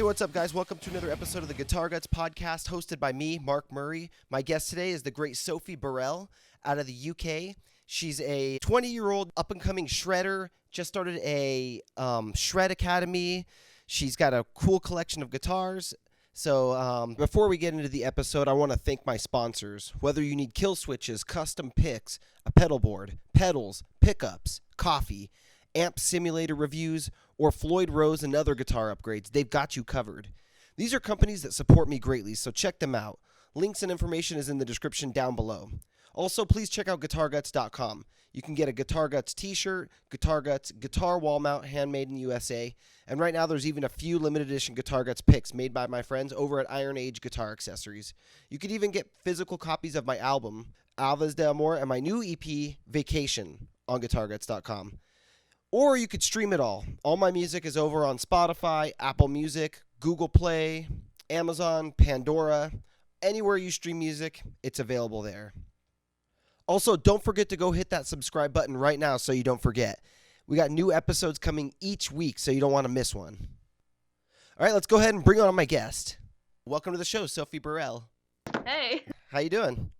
what's up, guys? Welcome to another episode of the Guitar Guts podcast, hosted by me, Mark Murray. My guest today is the great Sophie Burrell out of the UK. She's a 20-year-old up-and-coming shredder, just started a shred academy. She's got a cool collection of guitars. So before we get into the episode, I want to thank my sponsors. Whether you need kill switches, custom picks, a pedal board, pedals, pickups, coffee, amp simulator reviews, or Floyd Rose and other guitar upgrades, they've got you covered. These are companies that support me greatly, so check them out. Links and information is in the description down below. Also, please check out GuitarGuts.com. You can get a Guitar Guts t-shirt, Guitar Guts guitar wall mount handmade in USA, and right now there's even a few limited edition Guitar Guts picks made by my friends over at Iron Age Guitar Accessories. You could even get physical copies of my album, Alves de Amor, and my new EP, Vacation, on GuitarGuts.com. Or you could stream it all. All my music is over on Spotify, Apple Music, Google Play, Amazon, Pandora. Anywhere you stream music, it's available there. Also, don't forget to go hit that subscribe button right now so you don't forget. We got new episodes coming each week, so you don't want to miss one. All right, let's go ahead and bring on my guest. Welcome to the show, Sophie Burrell. Hey. How you doing?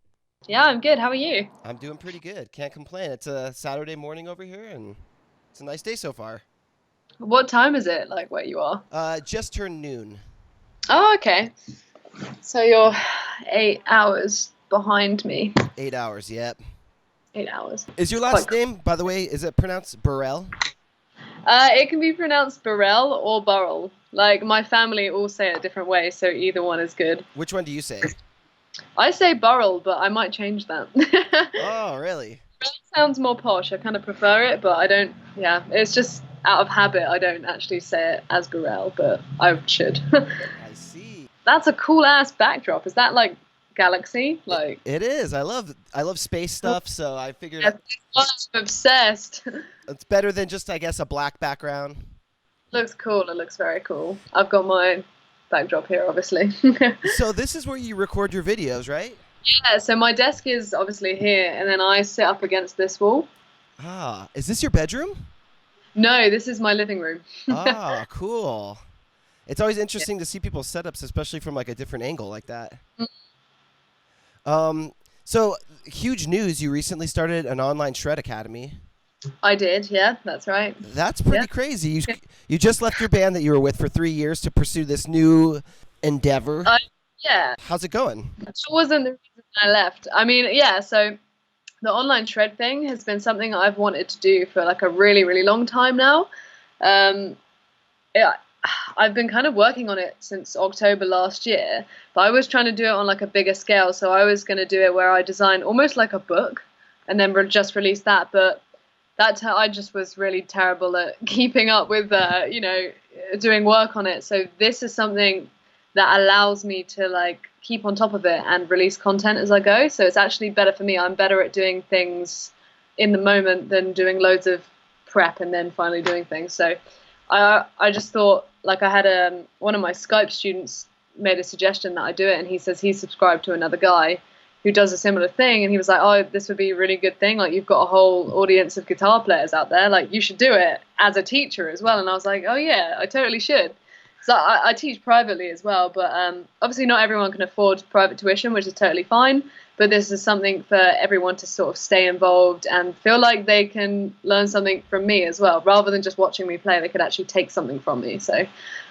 Yeah, I'm good. How are you? I'm doing pretty good. Can't complain. It's a Saturday morning over here, and it's a nice day so far. What time is it, like, where you are? Just turned noon. Oh, okay. So you're 8 hours behind me. 8 hours, yep. 8 hours. Is your last name, by the way, is it pronounced Burrell? It can be pronounced Burrell or Burrell. Like, my family all say it a different way, so either one is good. Which one do you say? I say Burrell, but I might change that. Oh, really? It sounds more posh. I kind of prefer it, but I don't, yeah. It's just out of habit. I don't actually say it as Burrell, but I should. I see. That's a cool-ass backdrop. Is that, like, Galaxy? Like it is. I love space stuff, so I figured I'm obsessed. It's better than just, I guess, a black background. Looks cool. It looks very cool. I've got my backdrop here, obviously. So this is where you record your videos, right? Yeah, so my desk is obviously here, and then I sit up against this wall. Ah, is this your bedroom? No, this is my living room. Ah, cool. It's always interesting to see people's setups, especially from like a different angle like that. So huge news, you recently started an online shred academy. I did, yeah, that's right. That's pretty crazy. You just left your band that you were with for 3 years to pursue this new endeavor. Yeah. How's it going? That wasn't the reason I left. I mean, yeah, so the online shred thing has been something I've wanted to do for like a really, really long time now. I've been kind of working on it since October last year, but I was trying to do it on like a bigger scale. So I was going to do it where I design almost like a book and then just release that. But I just was really terrible at keeping up with, doing work on it. So this is something that allows me to like keep on top of it and release content as I go. So it's actually better for me. I'm better at doing things in the moment than doing loads of prep and then finally doing things. So I just thought, like, I had one of my Skype students made a suggestion that I do it, and he says he's subscribed to another guy who does a similar thing, and he was like, oh, this would be a really good thing, like, you've got a whole audience of guitar players out there, like, you should do it as a teacher as well. And I was like, oh yeah, I totally should. So I teach privately as well, but obviously not everyone can afford private tuition, which is totally fine. But this is something for everyone to sort of stay involved and feel like they can learn something from me as well. Rather than just watching me play, they could actually take something from me. So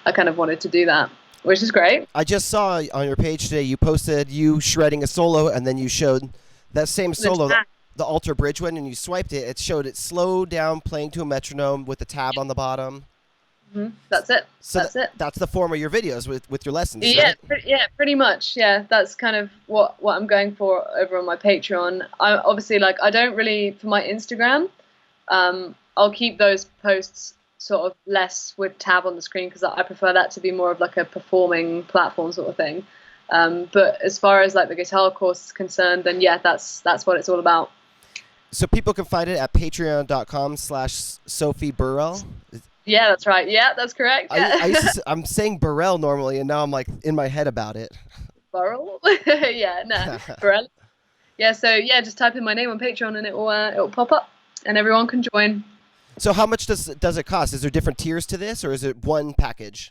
I kind of wanted to do that, which is great. I just saw on your page today you posted you shredding a solo, and then you showed that same solo, the Alter Bridge one, and you swiped it. It showed it slow down playing to a metronome with the tab on the bottom. That's it. So that's it. That's the form of your videos with your lessons. Yeah, right? Pretty much. Yeah, that's kind of what I'm going for over on my Patreon. I obviously, like, I don't really, for my Instagram, I'll keep those posts sort of less with tab on the screen because I prefer that to be more of like a performing platform sort of thing. But as far as like the guitar course is concerned, then yeah, that's what it's all about. So people can find it at patreon.com/Sophie Burrell. Yeah, that's right. Yeah, that's correct. Yeah. I'm saying Burrell normally, and now I'm like in my head about it. Burrell? Yeah, no, Burrell. Yeah, so yeah, just type in my name on Patreon and it'll pop up, and everyone can join. So how much does it cost? Is there different tiers to this, or is it one package?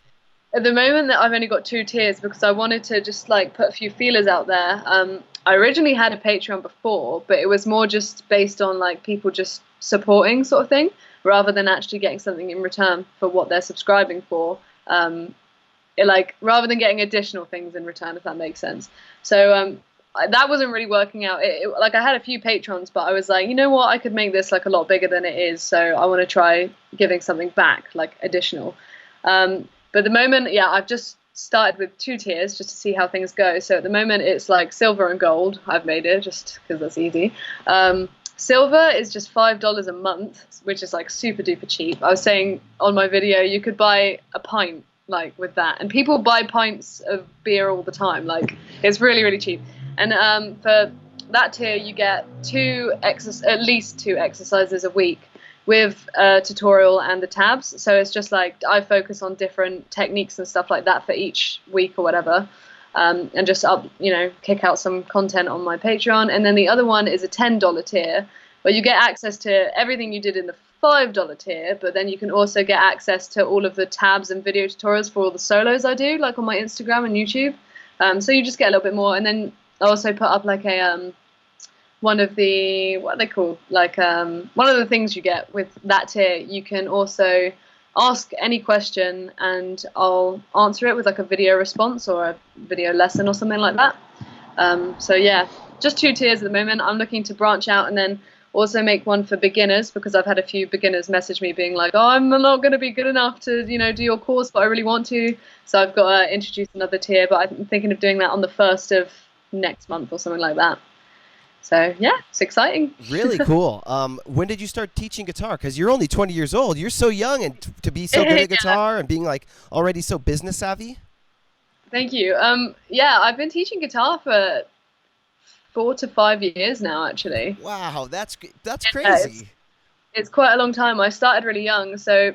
At the moment that I've only got 2 tiers because I wanted to just like put a few feelers out there. I originally had a Patreon before, but it was more just based on like people just supporting sort of thing, rather than actually getting something in return for what they're subscribing for. Rather than getting additional things in return, if that makes sense. So that wasn't really working out. Like I had a few patrons, but I was like, you know what, I could make this like a lot bigger than it is. So I want to try giving something back, like additional. But at the moment, yeah, I've just started with 2 tiers just to see how things go. So at the moment, it's like silver and gold. I've made it just because that's easy. Silver is just $5 a month, which is like super duper cheap. I was saying on my video, you could buy a pint like with that, and people buy pints of beer all the time. Like it's really, really cheap. And for that tier, you get at least 2 exercises a week with a tutorial and the tabs. So it's just like I focus on different techniques and stuff like that for each week or whatever, and just kick out some content on my Patreon. And then the other one is a $10 tier where you get access to everything you did in the $5 tier, but then you can also get access to all of the tabs and video tutorials for all the solos I do, like on my Instagram and YouTube. So you just get a little bit more. And then I also put up like a one of the, what are they called? Like one of the things you get with that tier, you can also ask any question and I'll answer it with like a video response or a video lesson or something like that. So yeah, just 2 tiers at the moment. I'm looking to branch out and then also make one for beginners, because I've had a few beginners message me being like, oh, I'm not going to be good enough to, do your course, but I really want to. So I've got to introduce another tier, but I'm thinking of doing that on the 1st of next month or something like that. So yeah, it's exciting. Really cool. When did you start teaching guitar? Because you're only 20 years old. You're so young, and to be so good at guitar and being like already so business savvy. Thank you. Yeah, I've been teaching guitar for 4 to 5 years now, actually. Wow, that's crazy. It's quite a long time. I started really young, so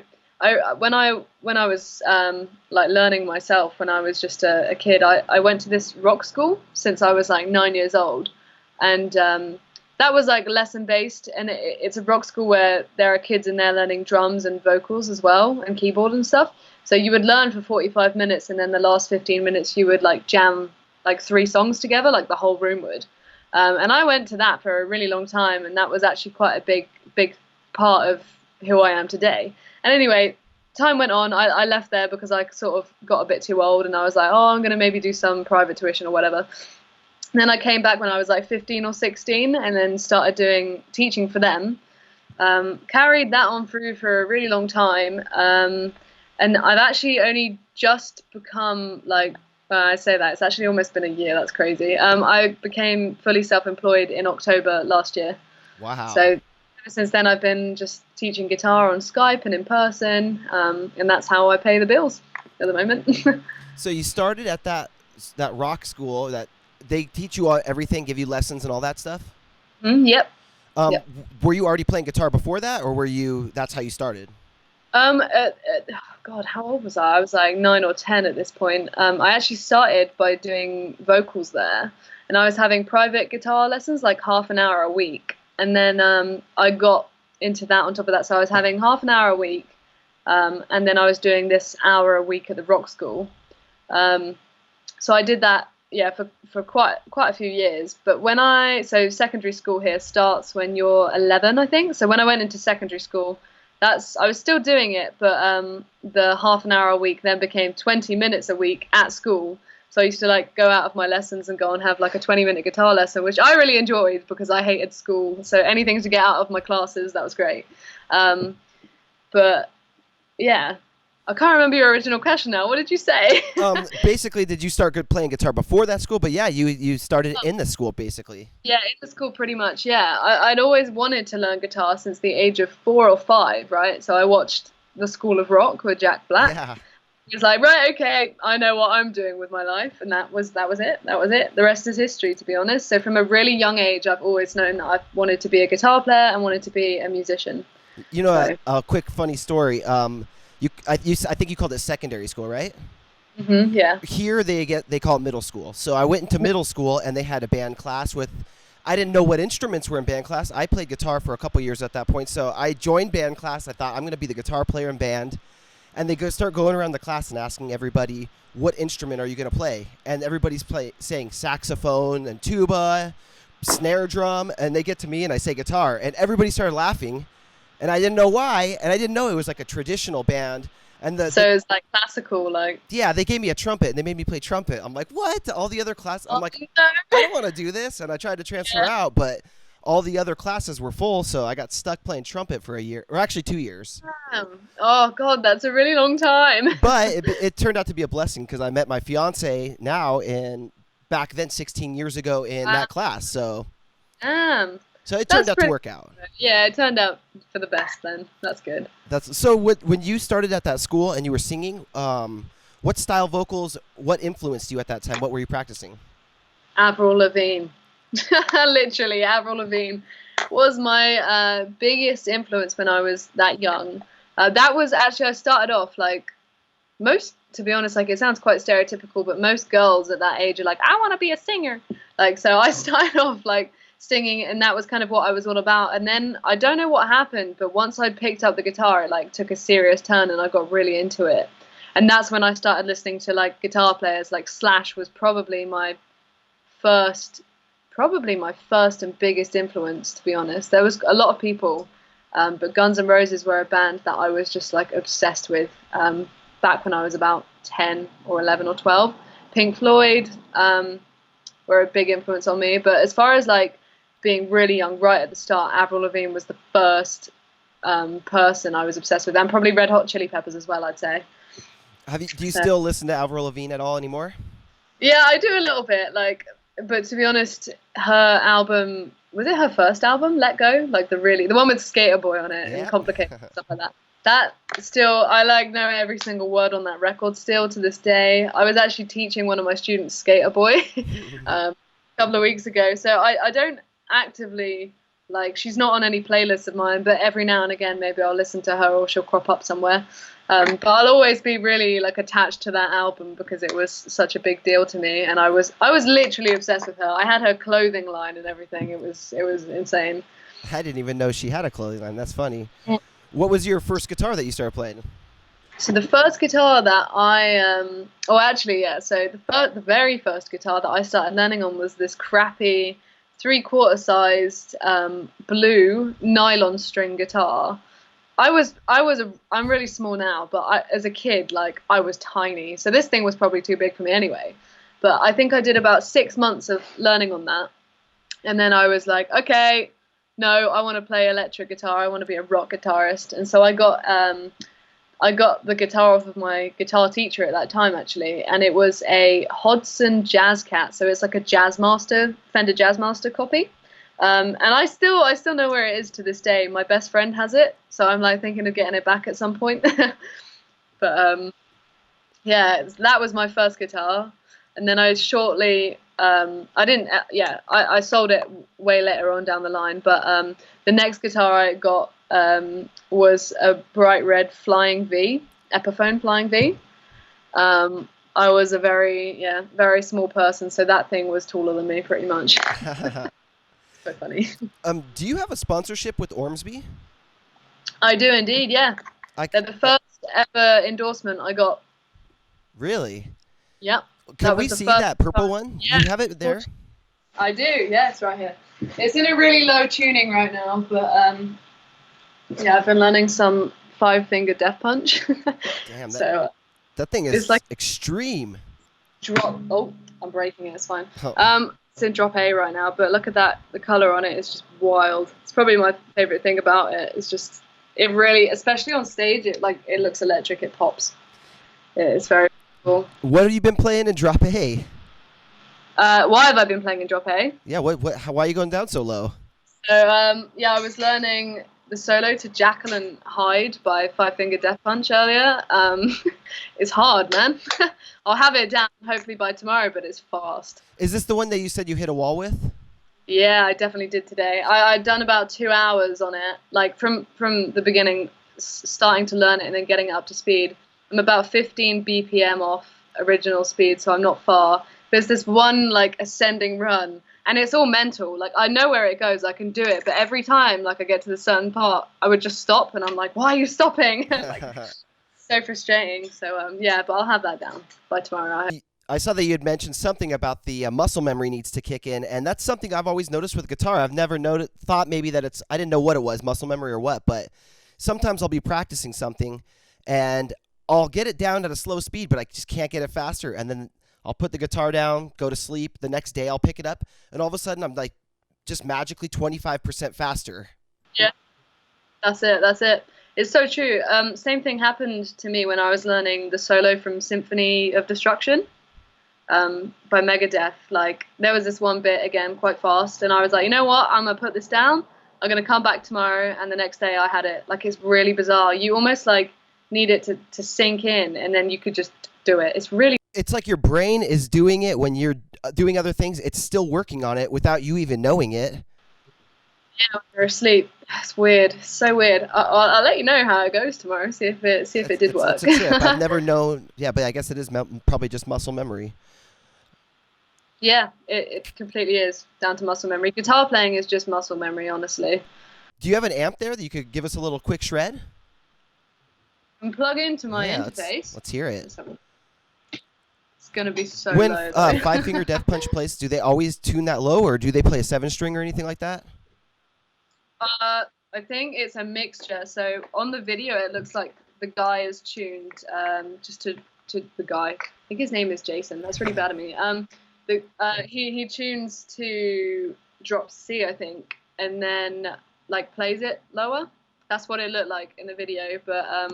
when I was like learning myself when I was just a kid, I went to this rock school since I was like 9 years old. And that was like lesson based, and it's a rock school where there are kids in there learning drums and vocals as well and keyboard and stuff. So you would learn for 45 minutes, and then the last 15 minutes you would like jam like 3 songs together, like the whole room would. And I went to that for a really long time, and that was actually quite a big part of who I am today. And anyway, time went on. I left there because I sort of got a bit too old, and I was like, oh, I'm going to maybe do some private tuition or whatever. And then I came back when I was like 15 or 16 and then started doing teaching for them. Carried that on through for a really long time. And I've actually only just become like, I say that, it's actually almost been a year. That's crazy. I became fully self-employed in October last year. Wow. So ever since then, I've been just teaching guitar on Skype and in person. And that's how I pay the bills at the moment. So you started at that rock school that they teach you everything, give you lessons and all that stuff? Yep. Yep. Were you already playing guitar before that, or that's how you started? God, how old was I? I was like 9 or 10 at this point. I actually started by doing vocals there, and I was having private guitar lessons, like half an hour a week. And then I got into that on top of that. So I was having half an hour a week, and then I was doing this hour a week at the rock school. So I did that, yeah, for quite a few years. But so secondary school here starts when you're 11, I think. So when I went into secondary school, I was still doing it, but the half an hour a week then became 20 minutes a week at school. So I used to like go out of my lessons and go and have like a 20-minute guitar lesson, which I really enjoyed because I hated school. So anything to get out of my classes, that was great. But yeah, I can't remember your original question now. What did you say? Basically, did you start playing guitar before that school? But yeah, you started in the school, basically. Yeah, in the school, pretty much, yeah. I'd always wanted to learn guitar since the age of 4 or 5, right? So I watched The School of Rock with Jack Black. Yeah. He was like, right, okay, I know what I'm doing with my life. And that was it. The rest is history, to be honest. So from a really young age, I've always known that I wanted to be a guitar player and wanted to be a musician. You know, a quick funny story. I think you called it secondary school, right? Mm-hmm, yeah. Here they call it middle school. So I went into middle school and they had a band class I didn't know what instruments were in band class. I played guitar for a couple years at that point. So I joined band class. I thought I'm going to be the guitar player in band. and they start going around the class and asking everybody, what instrument are you going to play? And everybody's saying saxophone and tuba, snare drum, and they get to me and I say guitar, and everybody started laughing, and I didn't know why, and I didn't know it was like a traditional band. And so it's like classical, like. Yeah, they gave me a trumpet and they made me play trumpet. I'm like, what? All the other classes, I'm like, no. I don't want to do this. And I tried to transfer out, but all the other classes were full, so I got stuck playing trumpet for a year, or actually 2 years. Oh God, that's a really long time. But it turned out to be a blessing because I met my fiance now, and back then 16 years ago in that class. So it turned out to work out. Yeah, it turned out for the best then. That's good. So when you started at that school and you were singing, what style vocals, what influenced you at that time? What were you practicing? Avril Lavigne. Literally, Avril Lavigne was my biggest influence when I was that young. That was actually, I started off like to be honest, like it sounds quite stereotypical, but most girls at that age are like, I want to be a singer. Like, so I started off like singing, and that was kind of what I was all about. And then I don't know what happened, but once I picked up the guitar, it like took a serious turn and I got really into it. And that's when I started listening to like guitar players. Like Slash was probably my first and biggest influence, to be honest. There was a lot of people, but Guns N' Roses were a band that I was just like obsessed with back when I was about 10 or 11 or 12. Pink Floyd were a big influence on me. But as far as like being really young, right at the start, Avril Lavigne was the first person I was obsessed with, and probably Red Hot Chili Peppers as well, I'd say. Do you still listen to Avril Lavigne at all anymore? Yeah, I do a little bit, like, but to be honest, her album, was it her first album, Let Go? Like the one with Skater Boy on it and Complicated stuff like that. That still, I like know every single word on that record still to this day. I was actually teaching one of my students Skater Boy a couple of weeks ago, so I don't actively, like, she's not on any playlists of mine, but every now and again maybe I'll listen to her or she'll crop up somewhere. But I'll always be really like attached to that album because it was such a big deal to me, and I was literally obsessed with her. I had her clothing line and everything. It was insane. I didn't even know she had a clothing line. That's funny. Yeah. What was your first guitar that you started playing? So the first guitar that so the very first guitar that I started learning on was this crappy 3/4 sized blue nylon string guitar. I'm really small now, but as a kid, like, I was tiny. So this thing was probably too big for me anyway. But I think I did about 6 months of learning on that. And then I was like, okay, no, I want to play electric guitar. I want to be a rock guitarist. And so I got the guitar off of my guitar teacher at that time, actually. And it was a Hodson Jazz Cat. So it's like a Fender Jazzmaster copy. And I still know where it is to this day. My best friend has it, so I'm like thinking of getting it back at some point. But that was my first guitar, and then I shortly I sold it way later on down the line. But the next guitar I got was a bright red Flying V, Epiphone Flying V. I was a very small person, so that thing was taller than me pretty much. So funny. Do you have a sponsorship with Ormsby? I do indeed, yeah. They're the first ever endorsement I got. Really? Yep. Can we see that purple one? Yeah. You have it there? I do, yeah, it's right here. It's in a really low tuning right now, but I've been learning some 5-finger death punch. Damn, that thing is like extreme. I'm breaking it, it's fine. Oh. It's in drop A right now, but look at that, the color on it is just wild. It's probably my favorite thing about it. It's just, it really, especially on stage, it looks electric, it pops. It's very cool. What have you been playing in drop A? Why have I been playing in drop A? Yeah, why are you going down so low? So I was learning the solo to Jacqueline Hyde by 5-Finger Death Punch earlier. It's hard, man. I'll have it down hopefully by tomorrow, but it's fast. Is this the one that you said you hit a wall with? Yeah, I definitely did today. I'd done about 2 hours on it, like from the beginning, starting to learn it and then getting it up to speed. I'm about 15 BPM off original speed, so I'm not far. There's this one like ascending run, and it's all mental. Like, I know where it goes, I can do it, but every time like I get to the certain part, I would just stop, and I'm like, why are you stopping? so frustrating. So yeah, but I'll have that down by tomorrow. I saw that you had mentioned something about the muscle memory needs to kick in, and that's something I've always noticed with guitar. I've never thought maybe that I didn't know what it was, muscle memory or what, but sometimes I'll be practicing something, and I'll get it down at a slow speed, but I just can't get it faster, and then I'll put the guitar down, go to sleep. The next day I'll pick it up, and all of a sudden I'm like just magically 25% faster. Yeah, that's it. It's so true. Same thing happened to me when I was learning the solo from Symphony of Destruction. By Megadeth. Like, there was this one bit, again, quite fast, and I was like, you know what, I'm gonna put this down, I'm gonna come back tomorrow, and the next day I had it. Like, it's really bizarre. You almost like need it to sink in, and then you could just do it. It's like your brain is doing it when you're doing other things. It's still working on it without you even knowing it. Yeah, when you're asleep. It's weird. So weird. I'll let you know how it goes tomorrow. See if it did work. It's a trip. I've never known. Yeah, but I guess it is probably just muscle memory. Yeah, it completely is down to muscle memory. Guitar playing is just muscle memory, honestly. Do you have an amp there that you could give us a little quick shred? And plug into my interface. Let's hear it. It's going to be so low. When Five Finger Death Punch plays, do they always tune that low, or do they play a 7-string or anything like that? I think it's a mixture. So on the video, it looks like the guy is tuned just to the guy. I think his name is Jason. That's really bad of me. He tunes to drop C, I think, and then like plays it lower. That's what it looked like in the video. But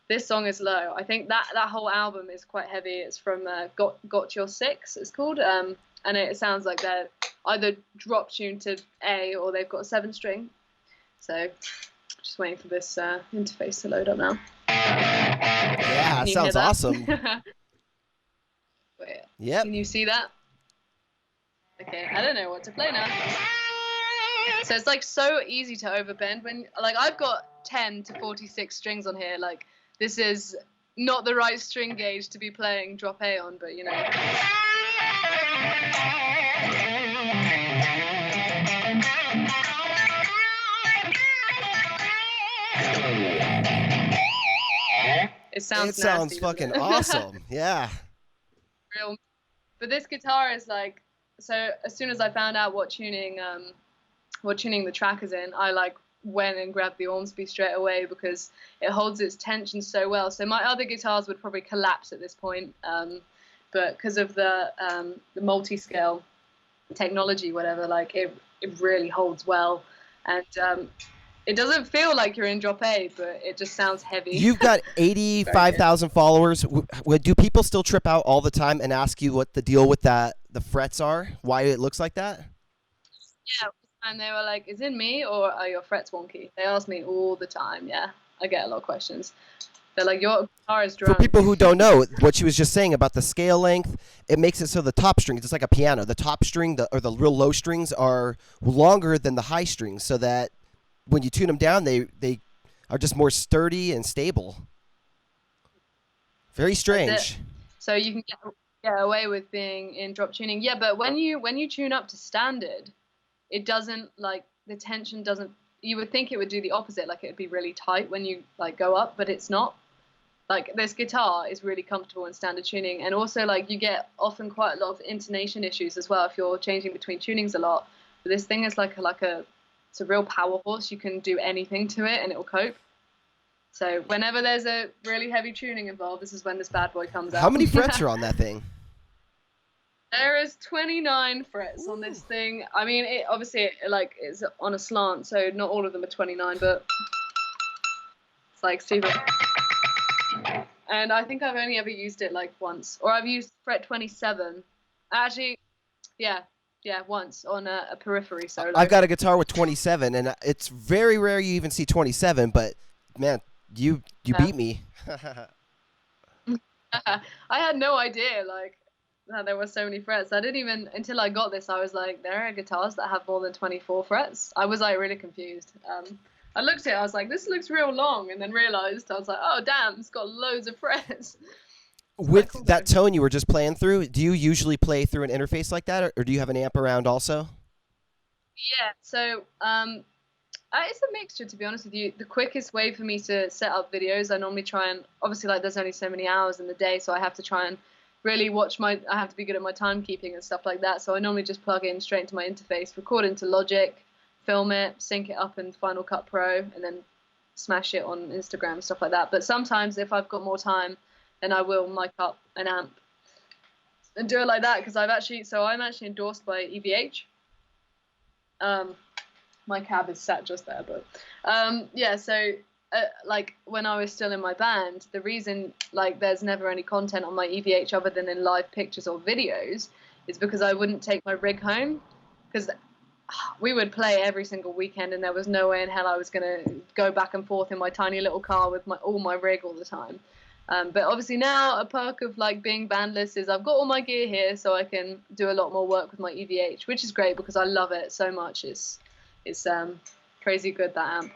this song is low. I think that whole album is quite heavy. It's from Got Your Six, it's called, and it sounds like they're either drop tuned to A or they've got a 7-string. So just waiting for this interface to load up now. Yeah, sounds awesome. Wait, yep. Can you see that? Okay, I don't know what to play now. So it's like so easy to overbend when, like, I've got 10 to 46 strings on here. Like, this is not the right string gauge to be playing drop A on, but you know. It sounds nasty, fucking awesome. Yeah. Real. But this guitar is like, so as soon as I found out what tuning the track is in, I like went and grabbed the Ormsby straight away because it holds its tension so well. So my other guitars would probably collapse at this point, but because of the multi-scale technology, whatever, like it really holds well, and it doesn't feel like you're in drop A, but it just sounds heavy. You've got 85,000 followers. Do people still trip out all the time and ask you what the deal with the frets are? Why it looks like that? Yeah, and they were like, is it me or are your frets wonky? They ask me all the time. Yeah, I get a lot of questions. They're like, your guitar is drunk. For people who don't know, what she was just saying about the scale length, it makes it so the top strings, it's like a piano. The top string, or the real low strings, are longer than the high strings, so that when you tune them down, they are just more sturdy and stable. Very strange. So you can get away with being in drop tuning. Yeah, but when you tune up to standard, it doesn't, like, the tension doesn't, you would think it would do the opposite, like it would be really tight when you like go up, but it's not. Like, this guitar is really comfortable in standard tuning, and also like you get often quite a lot of intonation issues as well if you're changing between tunings a lot. But this thing is like it's a real power horse. You can do anything to it and it will cope. So whenever there's a really heavy tuning involved, this is when this bad boy comes out. How many frets are on that thing? There is 29 frets on this thing. I mean, it obviously it's on a slant, so not all of them are 29, but it's like super. And I think I've only ever used it like once, or I've used fret 27. Actually, yeah, once on a periphery solo. I've got a guitar with 27, and it's very rare you even see 27. But man, you beat me. I had no idea that there were so many frets. I didn't even, until I got this, I was like, there are guitars that have more than 24 frets. I was like really confused. I looked at it, I was like, this looks real long, and then realized, I was like, oh damn, it's got loads of frets. With that tone you were just playing through, do you usually play through an interface like that, or do you have an amp around also? Yeah, so It's a mixture, to be honest with you. The quickest way for me to set up videos, I normally try and, obviously, like, there's only so many hours in the day, so I have to try and really I have to be good at my timekeeping and stuff like that. So I normally just plug in straight into my interface, record into Logic, film it, sync it up in Final Cut Pro, and then smash it on Instagram and stuff like that. But sometimes if I've got more time, then I will mic up an amp and do it like that, because I'm actually endorsed by EVH. My cab is sat just there, but yeah, so like when I was still in my band, the reason like there's never any content on my EVH other than in live pictures or videos is because I wouldn't take my rig home, because we would play every single weekend and there was no way in hell I was going to go back and forth in my tiny little car with all my rig all the time. But obviously now a perk of like being bandless is I've got all my gear here, so I can do a lot more work with my EVH, which is great because I love it so much. It's crazy good, that amp.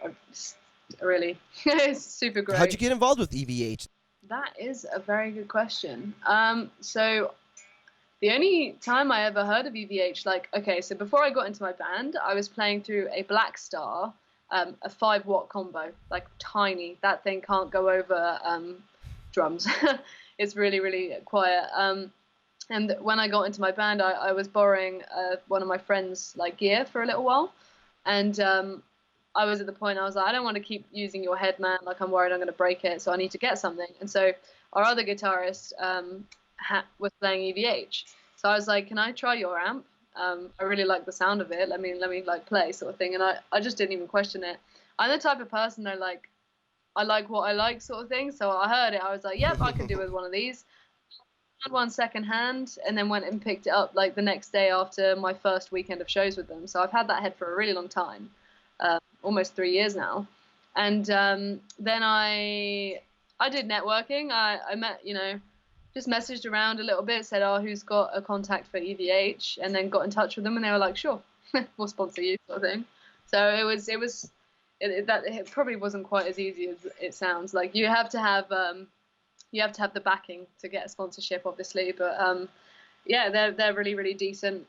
Really, it's super great. How'd you get involved with EVH? That is a very good question. So the only time I ever heard of EVH, like, okay, so before I got into my band, I was playing through a Black Star, a 5-watt combo, like tiny. That thing can't go over drums. It's really, really quiet. And when I got into my band, I was borrowing one of my friends' like gear for a little while. And I was at the point I was like, I don't want to keep using your head, man. Like, I'm worried I'm going to break it, so I need to get something. And so our other guitarist was playing EVH. So I was like, can I try your amp? I really like the sound of it. Let me like play, sort of thing. And I just didn't even question it. I'm the type of person I like what I like, sort of thing. So I heard it. I was like, yep, I could do with one of these. Had one second hand, and then went and picked it up like the next day after my first weekend of shows with them. So I've had that head for a really long time, almost 3 years now. And then I did networking. I met, just messaged around a little bit, said, oh, who's got a contact for EVH, and then got in touch with them, and they were like, sure, we'll sponsor you, sort of thing. So it probably wasn't quite as easy as it sounds. Like you have to have the backing to get a sponsorship, obviously, but yeah, they're really, really decent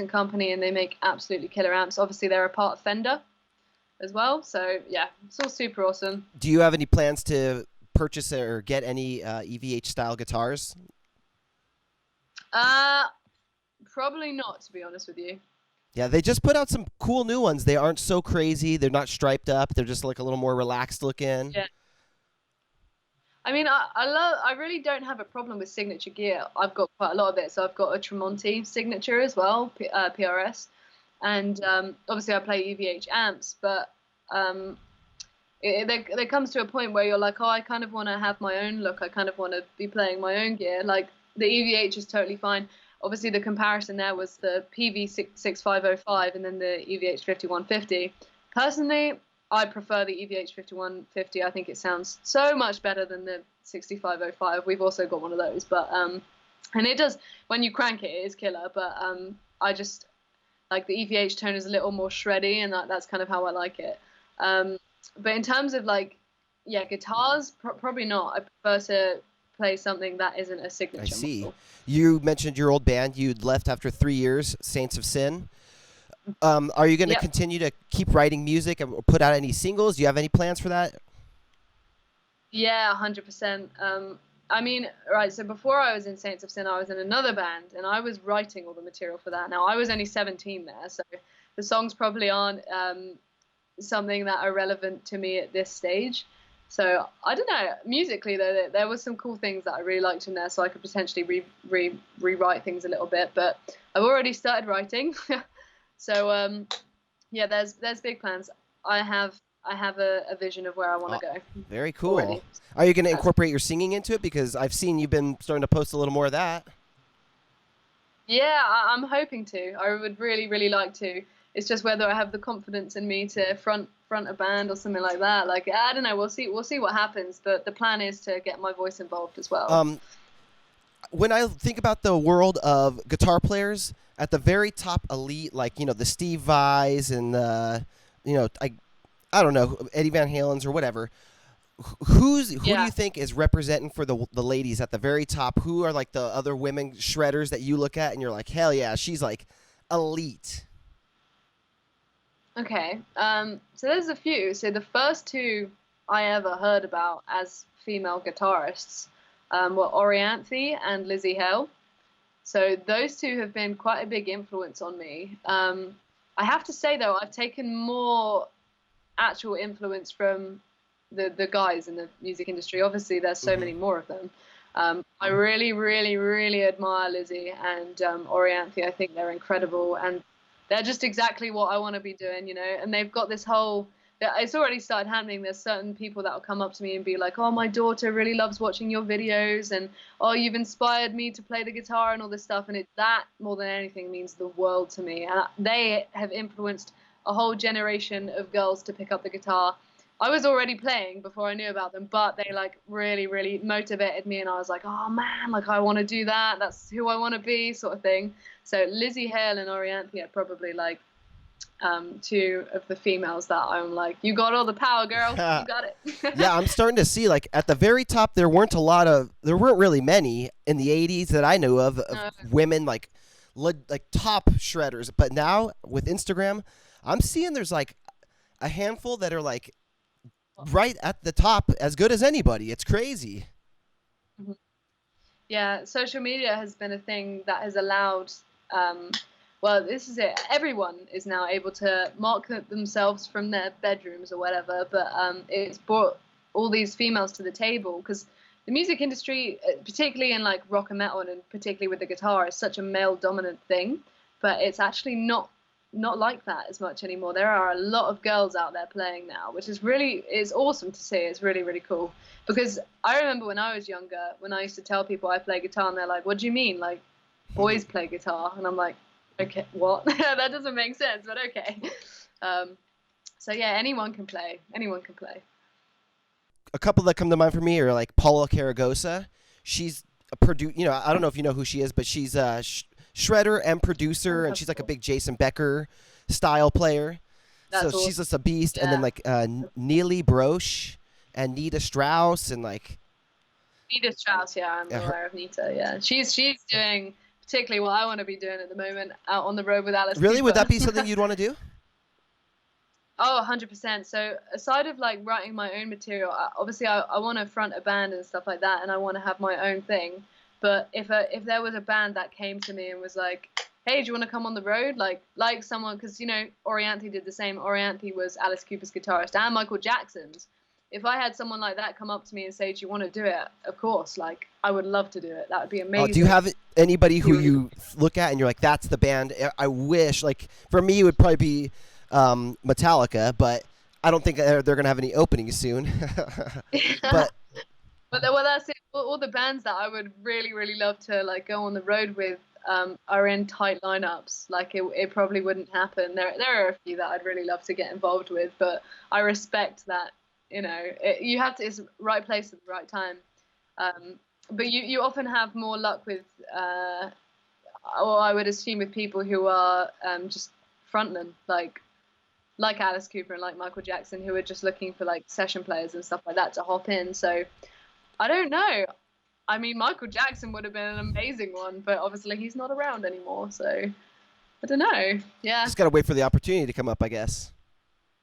company, and they make absolutely killer amps. Obviously, they're a part of Fender as well, so yeah, it's all super awesome. Do you have any plans to purchase or get any EVH style guitars? Probably not, to be honest with you. Yeah, they just put out some cool new ones. They aren't so crazy. They're not striped up. They're just like a little more relaxed looking. Yeah. I mean, I really don't have a problem with signature gear. I've got quite a lot of it. So I've got a Tremonti signature as well, PRS. And obviously I play EVH amps, but there comes to a point where you're like, oh, I kind of want to have my own look. I kind of want to be playing my own gear. Like the EVH is totally fine. Obviously the comparison there was the PV6505 and then the EVH 5150. Personally, I prefer the EVH 5150. I think it sounds so much better than the 6505. We've also got one of those, but and it does, when you crank it, it is killer. But I just like the EVH tone is a little more shreddy, and that's kind of how I like it. But in terms of like, yeah, guitars, probably not. I prefer to play something that isn't a signature. I see. Model. You mentioned your old band. You'd left after 3 years, Saints of Sin. Are you going to continue to keep writing music or put out any singles? Do you have any plans for that? Yeah, 100%. I mean, right, so before I was in Saints of Sin, I was in another band, and I was writing all the material for that. Now, I was only 17 there, so the songs probably aren't something that are relevant to me at this stage. So, I don't know. Musically, though, there was some cool things that I really liked in there, so I could potentially rewrite things a little bit. But I've already started writing. So, yeah, there's big plans. I have a vision of where I want to go. Very cool. Already. Are you going to incorporate your singing into it? Because I've seen you've been starting to post a little more of that. Yeah, I'm hoping to. I would really, really like to. It's just whether I have the confidence in me to front a band or something like that. Like, I don't know. We'll see what happens. But the plan is to get my voice involved as well. When I think about the world of guitar players, at the very top elite, like, the Steve Vais and I don't know, Eddie Van Halen's or whatever. Who do you think is representing for the ladies at the very top? Who are like the other women shredders that you look at and you're like, hell yeah, she's like elite? Okay. So there's a few. So the first two I ever heard about as female guitarists were Orianthi and Lizzie Hale. So those two have been quite a big influence on me. I have to say though, I've taken more actual influence from the guys in the music industry. Obviously, there's so Hmm. many more of them. I really, really, really admire Lizzie and Orianthi. I think they're incredible, and they're just exactly what I want to be doing, you know. And they've got this whole. It's already started happening. There's certain people that will come up to me and be like, "Oh, my daughter really loves watching your videos," and "Oh, you've inspired me to play the guitar and all this stuff." And that more than anything means the world to me. And they have influenced a whole generation of girls to pick up the guitar. I was already playing before I knew about them, but they like really, really motivated me, and I was like, oh man, like I want to do that. That's who I want to be, sort of thing. So Lizzie Hale and Orianthi are probably like two of the females that I'm like, you got all the power, girl. You got it. Yeah, I'm starting to see like at the very top there weren't really many in the 80s that I knew of No. women like top shredders, but now with Instagram, I'm seeing there's like a handful that are like right at the top as good as anybody. It's crazy. Yeah, social media has been a thing that has allowed, um, well, this is it. Everyone is now able to market themselves from their bedrooms or whatever, but it's brought all these females to the table because the music industry, particularly in like rock and metal and particularly with the guitar, is such a male dominant thing, but it's actually not like that as much anymore. There are a lot of girls out there playing now, which is really is awesome to see. It's really, really cool. Because I remember when I was younger, when I used to tell people I play guitar, and they're like, "What do you mean? Like boys play guitar?" And I'm like, "Okay, what? That doesn't make sense, but okay." Um, so yeah, anyone can play. Anyone can play. A couple that come to mind for me are like Paula Caragosa. She's I don't know if you know who she is, but she's a shredder and producer, Oh, and that's she's like a cool. big Jason Becker style player. So That's she's awesome. just a beast. And then Yeah. like Neely Broche and Nita Strauss and like Nita Strauss, yeah, I'm her, aware of Nita. Yeah, she's doing particularly what I want to be doing at the moment, out on the road with Alice really, would Cooper. that be something you'd want to do? Oh, 100%. So aside of like writing my own material, obviously I want to front a band and stuff like that, and I want to have my own thing. But if there was a band that came to me and was like, "Hey, do you want to come on the road?" Like someone, because you know Orianthi did the same. Orianthi was Alice Cooper's guitarist and Michael Jackson's. If I had someone like that come up to me and say, "Do you want to do it?" Of course, like I would love to do it. That would be Oh, do you amazing. have anybody who You you look at and you're like, that's the band? I wish. Like for me, it would probably be Metallica, but I don't think they're gonna have any openings soon. But But well, that's it. All the bands that I would really, really love to like go on the road with are in tight lineups. Like it probably wouldn't happen. There are a few that I'd really love to get involved with, but I respect that. You know, you have to. It's right place at the right time. Um, but you often have more luck with, or I would assume with people who are just frontmen, like Alice Cooper and like Michael Jackson, who are just looking for like session players and stuff like that to hop in. So I don't know. I mean, Michael Jackson would have been an amazing one, but obviously he's not around anymore. So I don't know. Yeah, just gotta wait for the opportunity to come up, I guess.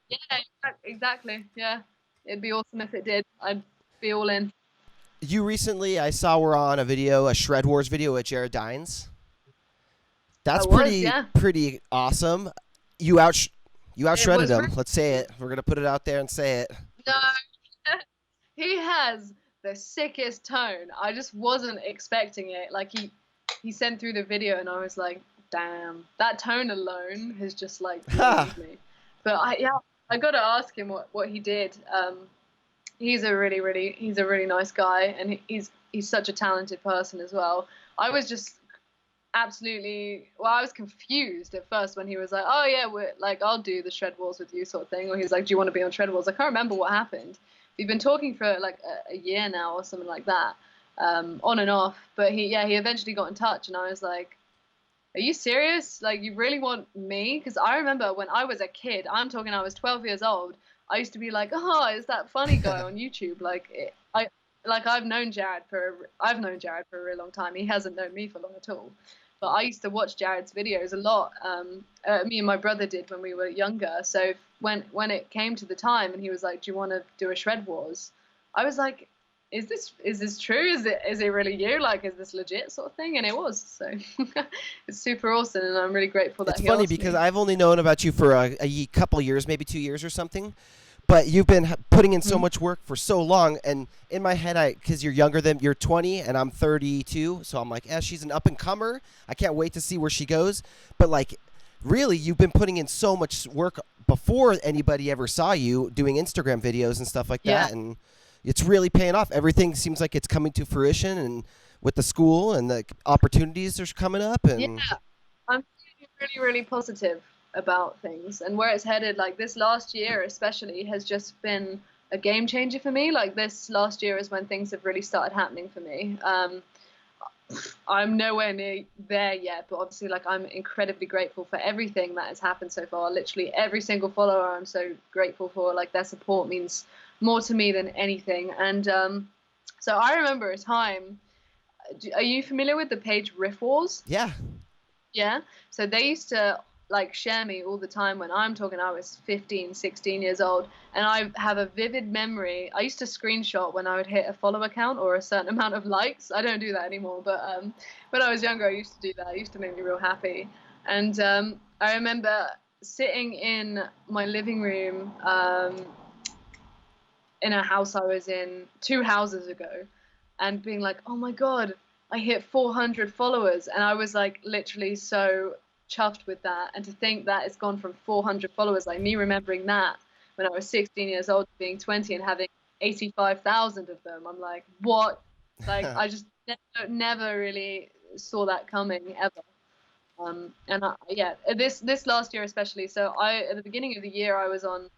yeah, exactly. Yeah, it'd be awesome if it did. I'd be all in. You recently, I saw, were on a Shred Wars video with Jared Dines. I That's was, pretty yeah. pretty awesome. You out you It outshredded was him. really Let's say it. We're gonna put it out there and say it. no. He has the sickest tone. I just wasn't expecting it. Like he sent through the video, and I was like, damn, that tone alone has just like Ha! blown me. But I got to ask him what he did. He's a really nice guy, and he's such a talented person as well. I was just absolutely, well, I was confused at first when he was like, oh yeah, we're like, I'll do the Shred Wars with you, sort of thing, or he was like, do you want to be on Shred Wars? I can't remember what happened. We've been talking for like a year now or something like that, on and off, but he eventually got in touch, and I was like, are you serious? Like, you really want me? Because I remember when I was a kid, I'm talking, I was 12 years old, I used to be like, oh, is that funny guy on YouTube? I've known Jared for a really long time. He hasn't known me for long at all. but I used to watch Jared's videos a lot. Me and my brother did when we were younger. So when it came to the time and he was like, do you want to do a shred wars? I was like, is this true? Is it really you? Like, is this legit sort of thing? And it was. So it's super awesome, and I'm really grateful that It's he funny asked because me. I've only known about you for a couple years, maybe 2 years or something. But you've been putting in so Mhm. much work for so long, and in my head, because you're 20 and I'm 32, so I'm like, she's an up and comer. I can't wait to see where she goes. But like, really, you've been putting in so much work before anybody ever saw you doing Instagram videos and stuff like Yeah. that, and it's really paying off. Everything seems like it's coming to fruition, and with the school and the opportunities are coming up, Yeah. and I'm feeling really, really positive about things and where it's headed. Like this last year, especially, has just been a game changer for me. Like this last year is when things have really started happening for me. I'm nowhere near there yet, but obviously, like, I'm incredibly grateful for everything that has happened so far. Literally every single follower, I'm so grateful for. Like, their support means more to me than anything. And so I remember a time. Are you familiar with the page Riff Wars? yeah. Yeah. So they used to like share me all the time when I'm talking. I was 15, 16 years old. And I have a vivid memory. I used to screenshot when I would hit a follow count or a certain amount of likes. I don't do that anymore. But when I was younger, I used to do that. It used to make me real happy. And I remember sitting in my living room in a house I was in 2 houses ago and being like, oh my God, I hit 400 followers. And I was like literally so chuffed with that. And to think that it's gone from 400 followers, like me remembering that when I was 16 years old, being 20 and having 85,000 of them, I'm like, what? Like, I just never really saw that coming ever. Yeah, this last year especially. So at the beginning of the year, I was on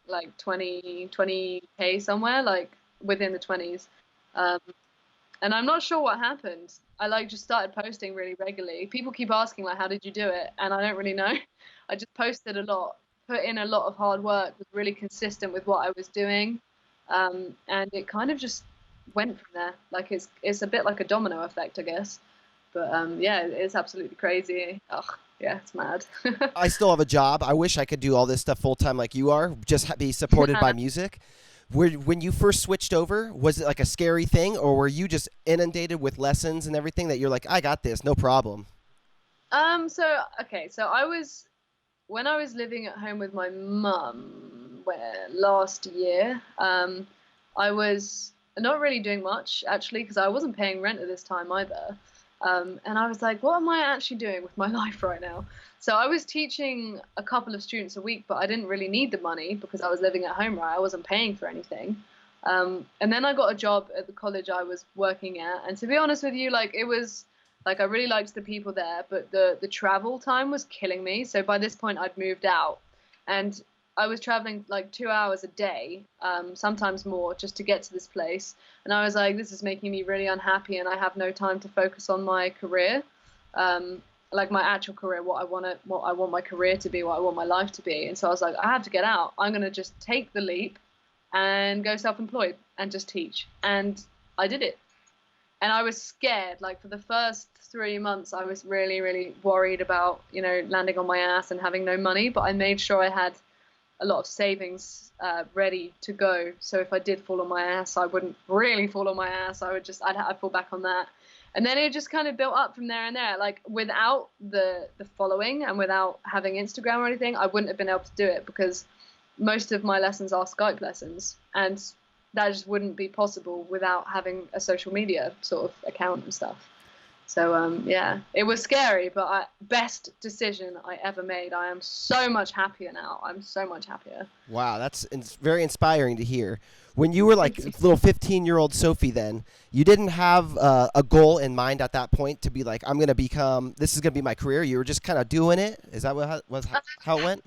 like 20k somewhere, like within the 20s. Um, and I'm not sure what happened. I like just started posting really regularly. People keep asking like, how did you do it? And I don't really know. I just posted a lot, put in a lot of hard work, was really consistent with what I was doing, and it kind of just went from there. Like it's a bit like a domino effect, I guess. But yeah, it's absolutely crazy. Oh, yeah, it's mad. I still have a job. I wish I could do all this stuff full time like you are, just be supported by music. When you first switched over, was it like a scary thing, or were you just inundated with lessons and everything that you're like, I got this, no problem? So okay, so when I was living at home with my mum last year, I was not really doing much actually because I wasn't paying rent at this time either. And I was like, what am I actually doing with my life right now? So I was teaching a couple of students a week, but I didn't really need the money because I was living at home, right? I wasn't paying for anything. And then I got a job at the college I was working at. And to be honest with you, like it was like I really liked the people there, but the travel time was killing me. So by this point, I'd moved out, and I was traveling like 2 hours a day, sometimes more, just to get to this place. And I was like, this is making me really unhappy, and I have no time to focus on my career, like my actual career, what I want my career to be, what I want my life to be. And so I was like, I have to get out. I'm gonna just take the leap and go self-employed and just teach. And I did it. And I was scared. Like for the first 3 months, I was really, really worried about, landing on my ass and having no money. But I made sure I had a lot of savings ready to go. So if I did fall on my ass, I wouldn't really fall on my ass. I'd fall back on that. And then it just kind of built up from there and there. Like without the following and without having Instagram or anything, I wouldn't have been able to do it because most of my lessons are Skype lessons. And that just wouldn't be possible without having a social media sort of account and stuff. So yeah, it was scary, but best decision I ever made. I am so much happier now. I'm so much happier. Wow, that's very inspiring to hear. When you were like little 15-year-old Sophie, then you didn't have a goal in mind at that point to be like, I'm gonna become. This is gonna be my career. You were just kind of doing it. Is that how it went?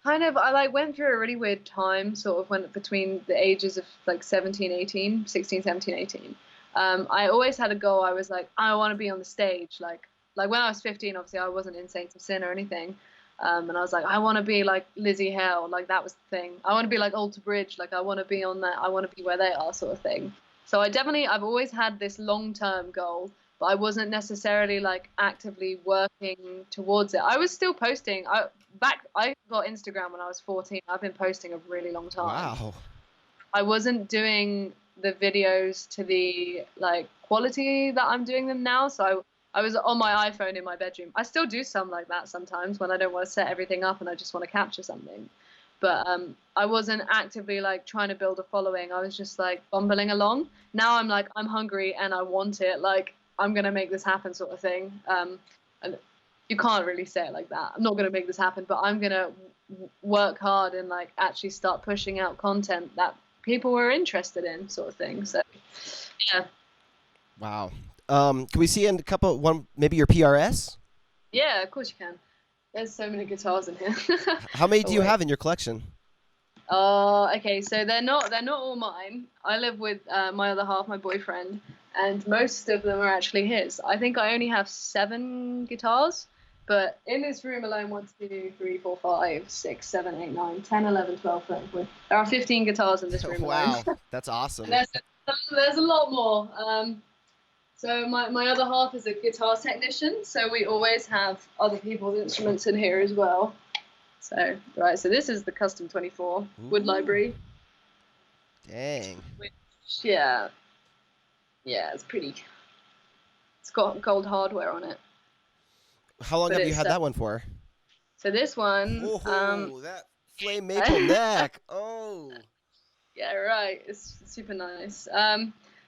Kind of, I like went through a really weird time, sort of when between the ages of like 17, 18, 16, 17, 18. I always had a goal. I was like, I want to be on the stage. Like when I was 15, obviously I wasn't in Saints of Sin or anything. And I was like, I want to be like Lizzie Hale. Like that was the thing. I want to be like Alter Bridge. Like I want to be on that. I want to be where they are, sort of thing. So I've always had this long-term goal but I wasn't necessarily like actively working towards it. I was still posting. I got Instagram when I was 14. I've been posting a really long time. Wow. I wasn't doing the videos to the like quality that I'm doing them now. So I was on my iPhone in my bedroom. I still do some like that sometimes when I don't want to set everything up and I just want to capture something. But I wasn't actively like trying to build a following. I was just like bumbling along. Now I'm like, I'm hungry and I want it. Like I'm gonna make this happen, sort of thing. And you can't really say it like that. I'm not gonna make this happen, but I'm gonna work hard and like actually start pushing out content that people were interested in, sort of thing. So yeah. Wow. Can we see in a couple, maybe your PRS? Yeah, of course you can. There's so many guitars in here. How many do you have in your collection? Okay, so they're not all mine. I live with my other half, my boyfriend, and most of them are actually his. I think I only have 7 guitars, but in this room alone, 1, 2, 3, 4, 5, 6, 7, 8, 9, 10, 11, 12, 13, 14. There are 15 guitars in this room Wow, alone. that's awesome. There's a lot more. So my other half is a guitar technician, so we always have other people's instruments in here as well. So right, so this is the Custom 24 wood library. Dang. Which, yeah, it's pretty. It's got gold hardware on it. How long have you had that one for? So this one, that flame maple neck. Oh. Yeah, right. It's super nice.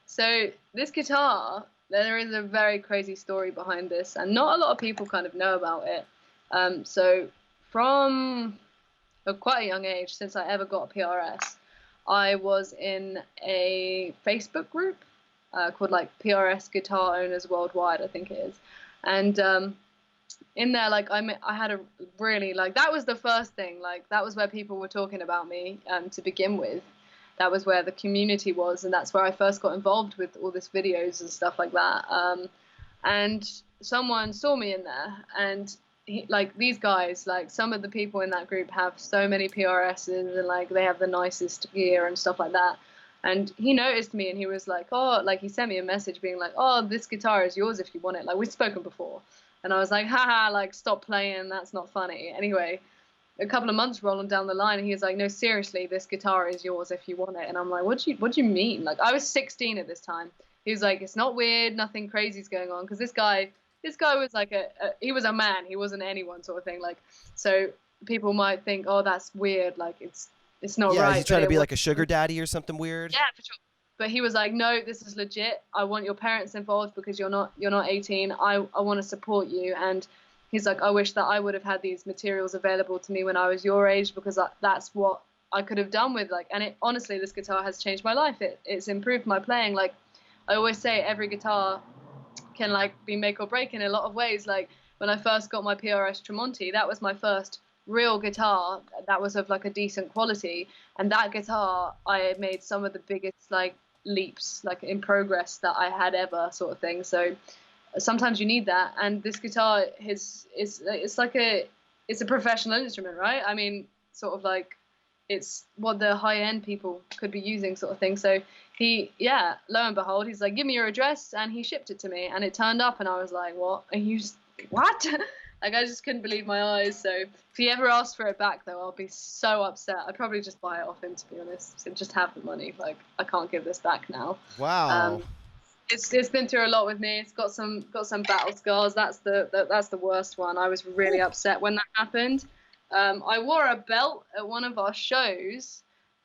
So this guitar, there is a very crazy story behind this, and not a lot of people kind of know about it. So from quite a young age, since I ever got a PRS, I was in a Facebook group called like PRS Guitar Owners Worldwide, I think it is. And in there, like I had a really like, that was the first thing, like that was where people were talking about me to begin with. That was where the community was, and that's where I first got involved with all this videos and stuff like that. And someone saw me in there, and like these guys, like some of the people in that group have so many PRSs, and like they have the nicest gear and stuff like that. And he noticed me, and he was like, oh, like he sent me a message being like, oh, this guitar is yours if you want it. Like we'd spoken before. And I was like, haha, like stop playing, that's not funny. Anyway, a couple of months rolling down the line, and he was like, no, seriously, this guitar is yours if you want it. And I'm like, what do you mean? Like I was 16 at this time. He was like, it's not weird, nothing crazy's going on, because this guy was like he was a man, he wasn't anyone, sort of thing. Like, so people might think, oh, that's weird, like it's not right. Yeah, he's trying to be like a sugar daddy or something weird. Yeah, for sure. But he was like, no, this is legit. I want your parents involved because you're not 18. I want to support you. And he's like, I wish that I would have had these materials available to me when I was your age, because that's what I could have done with like. And it honestly, this guitar has changed my life. It's improved my playing. Like I always say, every guitar can like be make or break in a lot of ways. Like when I first got my PRS Tremonti, that was my first real guitar that was of like a decent quality, and that guitar I made some of the biggest like leaps like in progress that I had ever, sort of thing. So sometimes you need that, and this guitar it's a professional instrument, right? I mean, sort of like it's what the high-end people could be using, sort of thing. So lo and behold, he's like, give me your address, and he shipped it to me, and it turned up, and I was like, what? And you just, what? Like I just couldn't believe my eyes. So if he ever asks for it back, though, I'll be so upset. I'd probably just buy it off him, to be honest. So just have the money. Like I can't give this back now. Wow. It's been through a lot with me. It's got some battle scars. That's the worst one. I was really upset when that happened. I wore a belt at one of our shows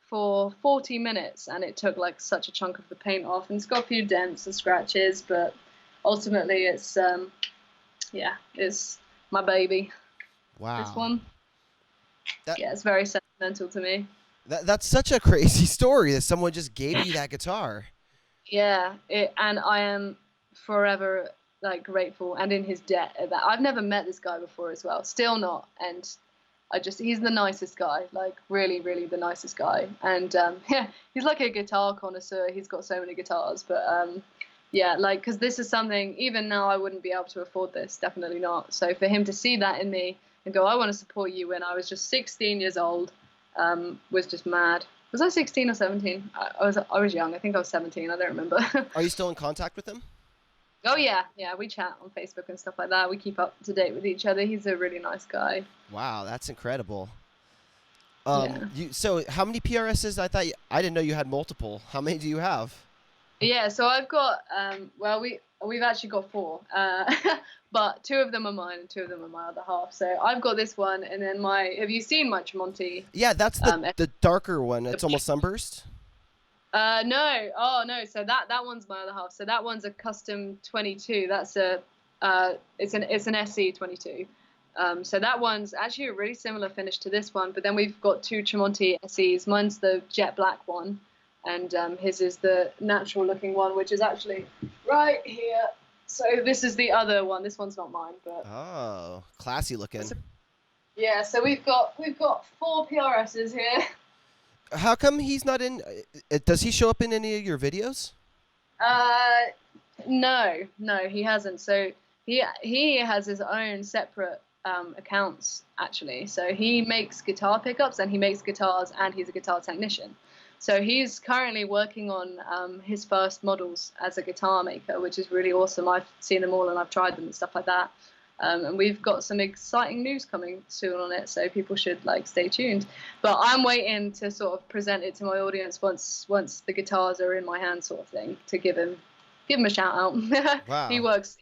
for 40 minutes, and it took like such a chunk of the paint off, and it's got a few dents and scratches, but ultimately it's my baby. Wow. This one. It's very sentimental to me. That's such a crazy story that someone just gave you that guitar. Yeah, and I am forever like grateful and in his debt at that. I've never met this guy before as well, still not, and he's the nicest guy, like really, really the nicest guy. And he's like a guitar connoisseur. He's got so many guitars, but like, because this is something, even now I wouldn't be able to afford this, definitely not. So for him to see that in me and go, I want to support you, when I was just 16 years old, was just mad. Was I 16 or 17? I was young. I think I was 17. I don't remember. Are you still in contact with him? Oh yeah, we chat on Facebook and stuff like that. We keep up to date with each other. He's a really nice guy. Wow, that's incredible. Yeah. So how many PRSs? I didn't know you had multiple. How many do you have? Yeah, so I've got well we've actually got four. But two of them are mine and two of them are my other half. So I've got this one and then have you seen my Tremonti? Yeah, that's the darker one. It's almost sunburst. No. Oh no, so that one's my other half. So that one's a custom 22. That's it's an SE 22. So that one's actually a really similar finish to this one, but then we've got two Tremonti SEs. Mine's the jet black one, and his is the natural looking one, which is actually right here. So this is the other one. This one's not mine, but oh, classy looking. Yeah, so we've got four PRSs here. How come he's not in? Does he show up in any of your videos? No, he hasn't. So he has his own separate accounts actually. So he makes guitar pickups and he makes guitars and he's a guitar technician. So he's currently working on his first models as a guitar maker, which is really awesome. I've seen them all and I've tried them and stuff like that. And we've got some exciting news coming soon on it, so people should stay tuned. But I'm waiting to sort of present it to my audience once the guitars are in my hand, sort of thing, to give him a shout out. Wow. He works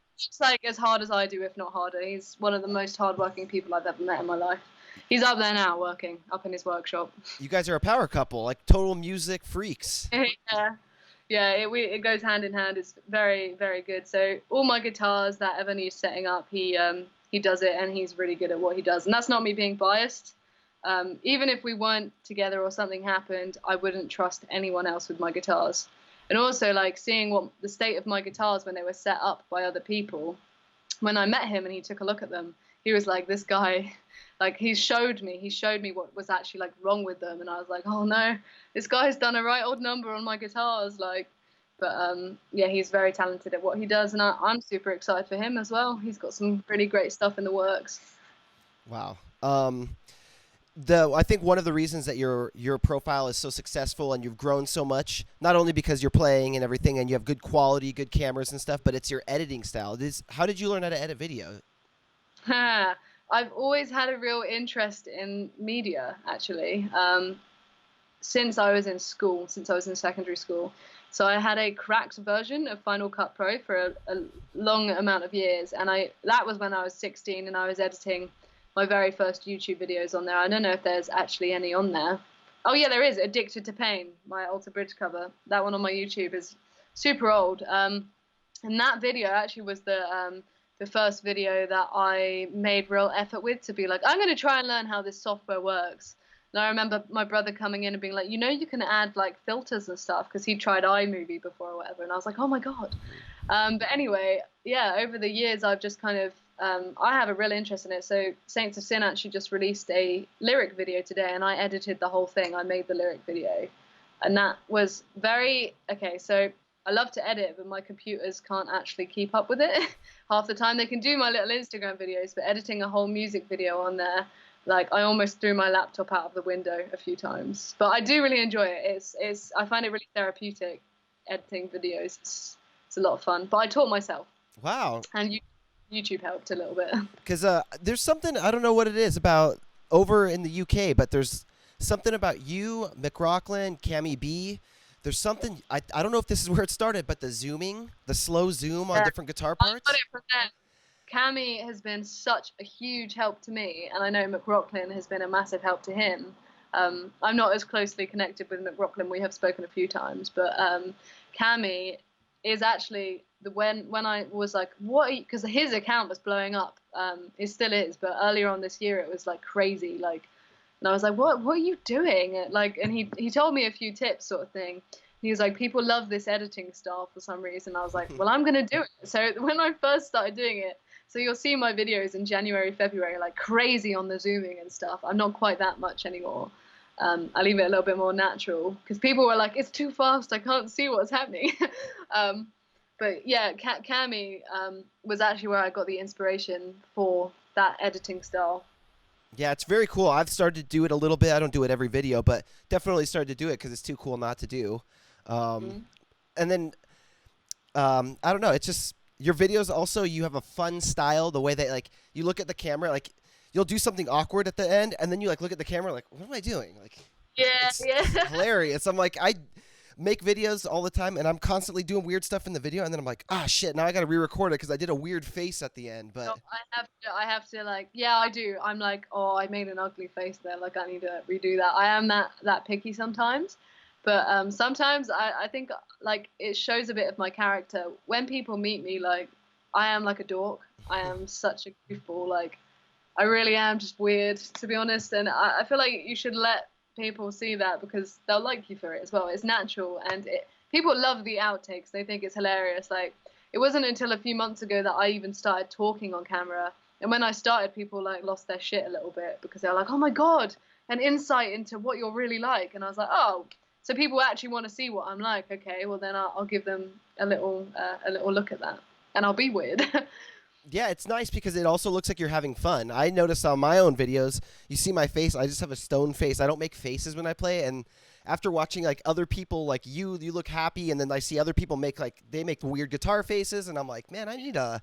as hard as I do, if not harder. He's one of the most hardworking people I've ever met in my life. He's up there now working up in his workshop. You guys are a power couple, like total music freaks. Yeah, it goes hand in hand. It's very, very good. So all my guitars that ever need setting up, he does it, and he's really good at what he does. And that's not me being biased. Even if we weren't together or something happened, I wouldn't trust anyone else with my guitars. And also, seeing what the state of my guitars when they were set up by other people. When I met him and he took a look at them, he was like, this guy, he showed me what was actually wrong with them, and I was like, oh no, this guy's done a right old number on my guitars, but yeah, he's very talented at what he does, and I'm super excited for him as well. He's got some really great stuff in the works. Wow. I think one of the reasons that your profile is so successful and you've grown so much, not only because you're playing and everything and you have good quality, good cameras and stuff, but it's your editing style. How did you learn how to edit video? I've always had a real interest in media, actually, since I was in secondary school. So I had a cracked version of Final Cut Pro for a long amount of years, and that was when I was 16 and I was editing my very first YouTube videos on there. I don't know if there's actually any on there. Oh yeah, there is. Addicted to Pain, my Alter Bridge cover. That one on my YouTube is super old. And that video actually was the first video that I made real effort with, to be like, I'm going to try and learn how this software works. And I remember my brother coming in and being like, you can add filters and stuff, because he tried iMovie before or whatever. And I was like, oh my God. But anyway, yeah, over the years, I've just kind of, I have a real interest in it. So Saints of Sin actually just released a lyric video today, and I edited the whole thing. I made the lyric video. And that was okay, so I love to edit, but my computers can't actually keep up with it. Half the time they can do my little Instagram videos, but editing a whole music video on there, I almost threw my laptop out of the window a few times. But I do really enjoy it. I find it really therapeutic, editing videos. It's a lot of fun. But I taught myself. Wow. And YouTube helped a little bit. Because there's something, I don't know what it is about over in the UK, but there's something about you, McRockland, Cammy B. There's something, I don't know if this is where it started, but the slow zoom on different guitar parts. I got it from them. Cammy has been such a huge help to me, and I know McRockland has been a massive help to him. I'm not as closely connected with McRockland. We have spoken a few times, but Cammy is actually when I was like, what? Because his account was blowing up. It still is, but earlier on this year it was crazy. And I was like, what are you doing? And he told me a few tips, sort of thing. He was like, people love this editing style for some reason. I was like, well, I'm going to do it. So when I first started doing it, so you'll see my videos in January, February, crazy on the zooming and stuff. I'm not quite that much anymore. I leave it a little bit more natural, because people were like, it's too fast. I can't see what's happening. But yeah, Cammy was actually where I got the inspiration for that editing style. Yeah, it's very cool. I've started to do it a little bit. I don't do it every video, but definitely started to do it because it's too cool not to do. And then, I don't know. It's just, Your videos also, you have a fun style, the way that like you look at the camera, like you'll do something awkward at the end and then you like look at the camera like, what am I doing? Like Yeah, it's yeah. hilarious. I'm like, I make videos all the time and I'm constantly doing weird stuff in the video and then I'm like, ah shit, now I got to re-record it because I did a weird face at the end. No, But I have to like, yeah, I do. I'm like, oh, I made an ugly face there. Like, I need to redo that. I am that picky sometimes, but sometimes I think like it shows a bit of my character when people meet me. Like, I am like a dork. I am such a goofball. Like, I really am just weird, to be honest. And I feel like you should let people see that because they'll like you for it as well. It's natural, and people love the outtakes. They think it's hilarious. Like, it wasn't until a few months ago that I even started talking on camera. And when I started, people like lost their shit a little bit because they're like, "Oh my god, an insight into what you're really like." And I was like, "Oh, so people actually want to see what I'm like? Okay, well then I'll give them a little look at that, and I'll be weird." yeah, it's nice because it also looks like you're having fun. I notice on my own videos, you see my face, I just have a stone face. I don't make faces when I play. And after watching like other people, like you look happy. And then I see other people they make weird guitar faces. And I'm like, man, I need to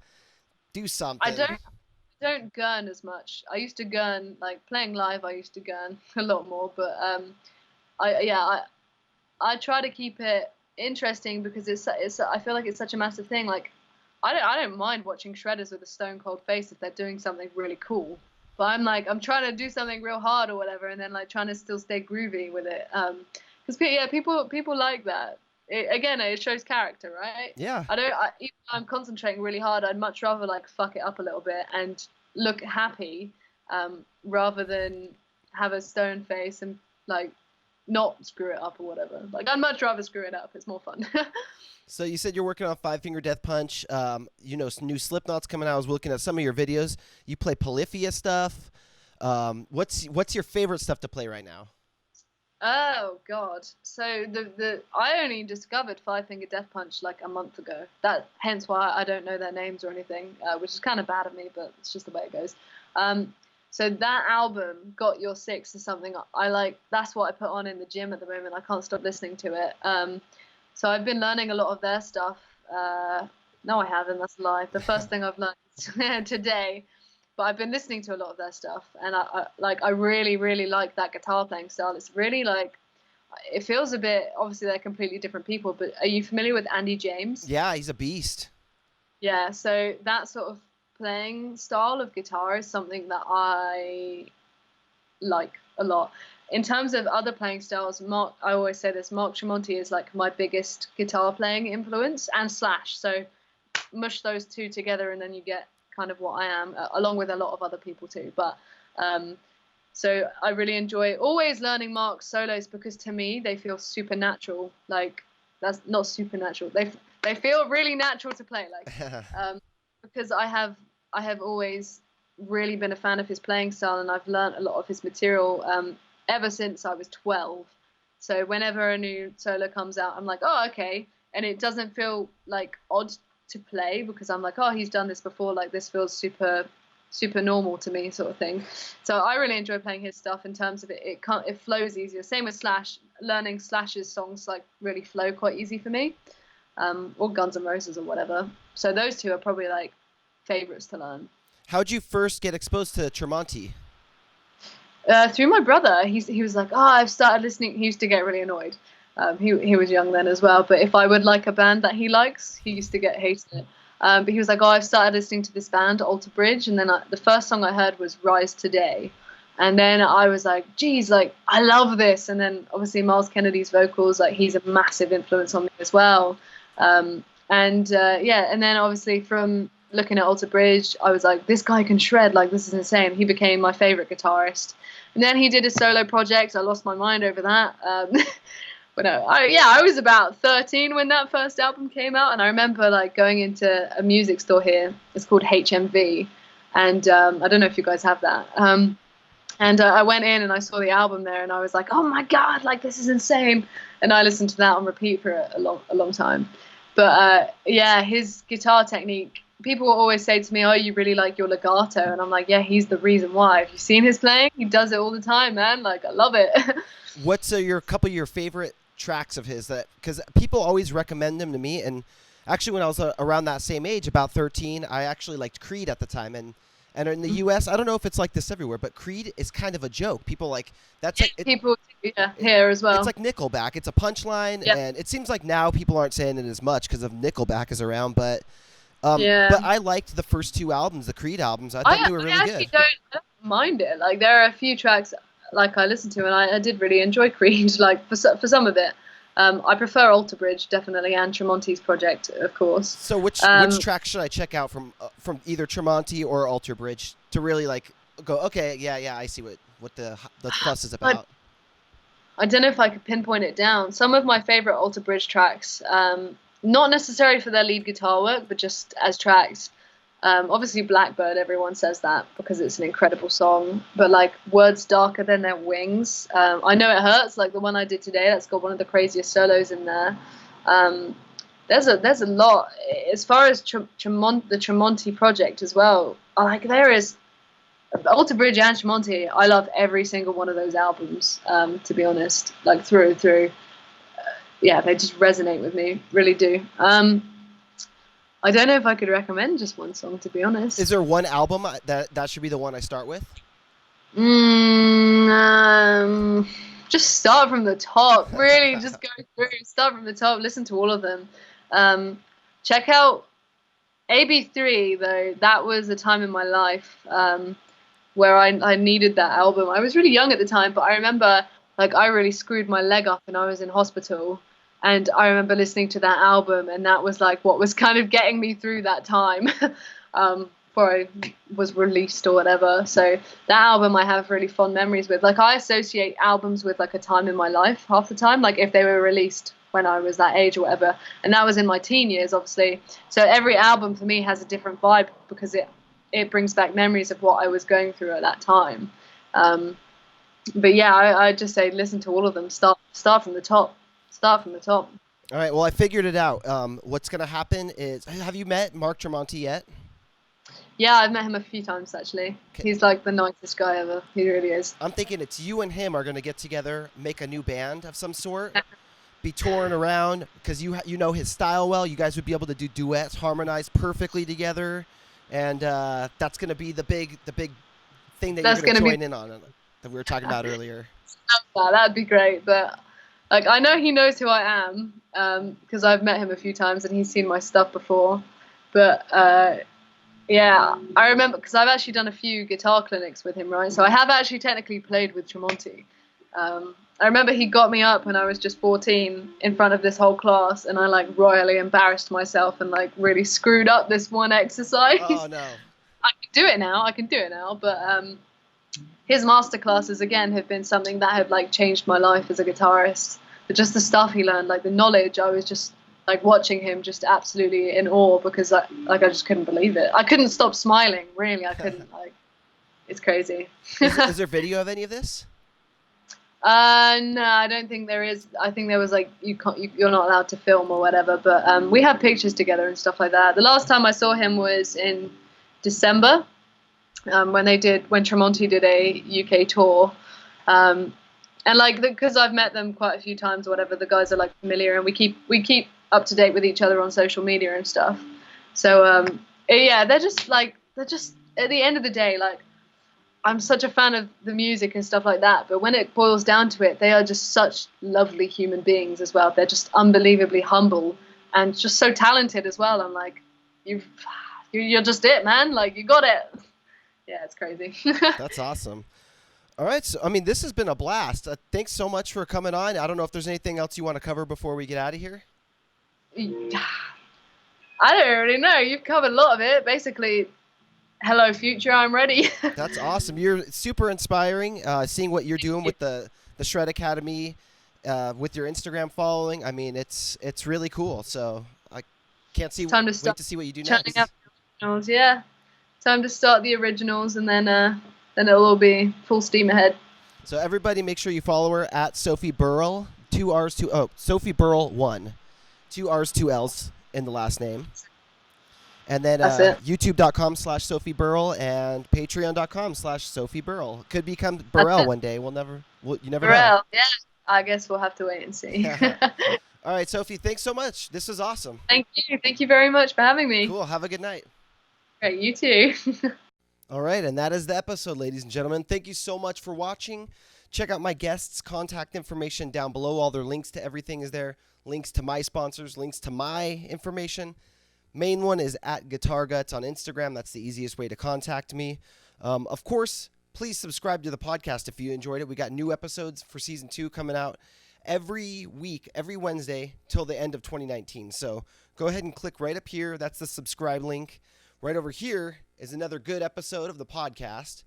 do something. I don't gurn as much. I used to gurn, like playing live. I used to gurn a lot more, but I try to keep it interesting because it's I feel like it's such a massive thing. Like, I don't mind watching shredders with a stone cold face if they're doing something really cool. But I'm trying to do something real hard or whatever, and then like trying to still stay groovy with it. Because people like that. It shows character, right? Yeah. Even though I'm concentrating really hard, I'd much rather like fuck it up a little bit and look happy, rather than have a stone face and like not screw it up or whatever. Like, I'd much rather screw it up. It's more fun. So you said you're working on Five Finger Death Punch. New Slipknot's coming out. I was looking at some of your videos. You play Polyphia stuff. What's your favorite stuff to play right now? Oh God! So I only discovered Five Finger Death Punch like a month ago. Hence why I don't know their names or anything, which is kind of bad of me, but it's just the way it goes. So that album, Got Your Six, is something I like. That's what I put on in the gym at the moment. I can't stop listening to it. So I've been learning a lot of their stuff. No, I haven't. That's a lie. The first thing I've learned today. But I've been listening to a lot of their stuff, and I really, really like that guitar playing style. It's really like, it feels a bit, obviously they're completely different people, but are you familiar with Andy James? Yeah, he's a beast. Yeah, so that sort of playing style of guitar is something that I like a lot. In terms of other playing styles, I always say this, Mark Tremonti is like my biggest guitar playing influence, and Slash. So mush those two together and then you get kind of what I am, along with a lot of other people too. But so I really enjoy always learning Mark's solos because to me they feel supernatural. Like, that's not supernatural. They feel really natural to play. Like, because I have always really been a fan of his playing style, and I've learned a lot of his material ever since I was 12. So whenever a new solo comes out, I'm like, oh, okay. And it doesn't feel like odd to play because I'm like, oh, he's done this before. Like, this feels super normal to me, sort of thing. So I really enjoy playing his stuff in terms of it flows easier. Same with Slash. Learning Slash's songs like really flow quite easy for me, or Guns N' Roses or whatever. So those two are probably like favorites to learn. How'd you first get exposed to Tremonti? Through my brother. He was like, oh, I've started listening. He used to get really annoyed. He was young then as well, but if I would like a band that he likes, he used to get hated. But he was like, oh, I've started listening to this band, Alter Bridge, and then the first song I heard was Rise Today. And then I was like, geez, like, I love this. And then obviously Miles Kennedy's vocals, like, he's a massive influence on me as well. And then obviously from looking at Alter Bridge, I was like, this guy can shred, like, this is insane. He became my favorite guitarist. And then he did a solo project. I lost my mind over that. But no, I was about 13 when that first album came out, and I remember like going into a music store here. It's called HMV, and I don't know if you guys have that. And I went in and I saw the album there, and I was like, oh my god, like, this is insane. And I listened to that on repeat for a long time. But his guitar technique. People always say to me, oh, you really like your legato, and I'm like, yeah, he's the reason why. Have you seen his playing? He does it all the time, man. Like, I love it. What's your couple of your favorite tracks of his, that because people always recommend them to me, and Actually, when I was around that same age, about 13, I actually liked Creed at the time. And in the U.S., I don't know if it's like this everywhere, but Creed is kind of a joke. People like, that's like, People, here as well. it's like Nickelback. It's a punchline, Yeah. and it seems like now people aren't saying it as much because of Nickelback is around. But Yeah. but I liked the first two albums, the Creed albums. I thought they were really actually good. don't mind it. Like there are a few tracks like I listened to, and I did really enjoy Creed. Like for some of it, I prefer Alter Bridge definitely, and Tremonti's project, of course. So which track should I check out from either Tremonti or Alter Bridge to really like go? Okay, yeah, I see what the fuss is about. I don't know if I could pinpoint it down. Some of my favorite Alter Bridge tracks, not necessarily for their lead guitar work, but just as tracks. Obviously Blackbird, everyone says that because it's an incredible song, but like Words Darker Than Their Wings, I Know It Hurts, like the one I did today, that's got one of the craziest solos in there. There's a lot as far as the Tremonti project as well. Like there is Alter Bridge and Tremonti, I love every single one of those albums, to be honest, like through and through. Yeah, they just resonate with me, really do. I don't know if I could recommend just one song, to be honest. Is there one album that should be the one I start with? Just start from the top. Really, just go through. Start from the top. Listen to all of them. Check out AB3, though. That was a time in my life where I needed that album. I was really young at the time, but I remember like I really screwed my leg up and I was in hospital. And I remember listening to that album, and that was like what was kind of getting me through that time before I was released or whatever. So that album I have really fond memories with. Like I associate albums with like a time in my life half the time, like if they were released when I was that age or whatever. And that was in my teen years, obviously. So every album for me has a different vibe because it brings back memories of what I was going through at that time. But yeah, I just say listen to all of them. Start from the top. Start from the top. All right. Well, I figured it out. What's going to happen is, have you met Mark Tremonti yet? Yeah, I've met him a few times, actually. Okay. He's like the nicest guy ever. He really is. I'm thinking it's you and him are going to get together, make a new band of some sort, be touring around, because you know his style well. You guys would be able to do duets, harmonize perfectly together, and that's going to be the big thing that you're going to join in on that we were talking about earlier. That'd be great, but... Like, I know he knows who I am because I've met him a few times and he's seen my stuff before. But, yeah, I remember because I've actually done a few guitar clinics with him, right? So I have actually technically played with Tremonti. I remember he got me up when I was just 14 in front of this whole class and I, like, royally embarrassed myself and, like, really screwed up this one exercise. Oh, no. I can do it now. But his masterclasses again have been something that have like changed my life as a guitarist. But just the stuff he learned, like the knowledge, I was just like watching him just absolutely in awe because I just couldn't believe it. I couldn't stop smiling, really. I couldn't. Like, it's crazy. Is there video of any of this? No, I don't think there is. I think there was like you're not allowed to film or whatever. But we have pictures together and stuff like that. The last time I saw him was in December. When Tremonti did a UK tour, and like because I've met them quite a few times or whatever, the guys are like familiar and we keep up to date with each other on social media and stuff. So yeah, they're just at the end of the day, like I'm such a fan of the music and stuff like that, but when it boils down to it, they are just such lovely human beings as well. They're just unbelievably humble and just so talented as well. I'm like, you're just it, man. Like you got it. Yeah, it's crazy. That's awesome. All right. So, I mean, this has been a blast. Thanks so much for coming on. I don't know if there's anything else you want to cover before we get out of here. I don't really know. You've covered a lot of it. Basically, hello, future. I'm ready. That's awesome. You're super inspiring. Seeing what you're doing with the Shred Academy, with your Instagram following. I mean, it's really cool. So I can't wait to see what you do next. Up yeah. Time to start the originals, and then it'll all be full steam ahead. So everybody, make sure you follow her at Sophie Burrell. Sophie Burrell 1, 2 R's, 2 L's in the last name, and then YouTube.com/Sophie Burrell and Patreon.com/Sophie Burrell. Could become Burrell one day. You never know. Yeah, I guess we'll have to wait and see. All right, Sophie, thanks so much. This was awesome. Thank you. Thank you very much for having me. Cool. Have a good night. Great, you too. All right, and that is the episode, ladies and gentlemen. Thank you so much for watching. Check out my guests' contact information down below. All their links to everything is there. Links to my sponsors, links to my information. Main one is at Guitar Guts on Instagram. That's the easiest way to contact me. Of course, please subscribe to the podcast if you enjoyed it. We got new episodes for season 2 coming out every week, every Wednesday till the end of 2019. So go ahead and click right up here. That's the subscribe link. Right over here is another good episode of the podcast.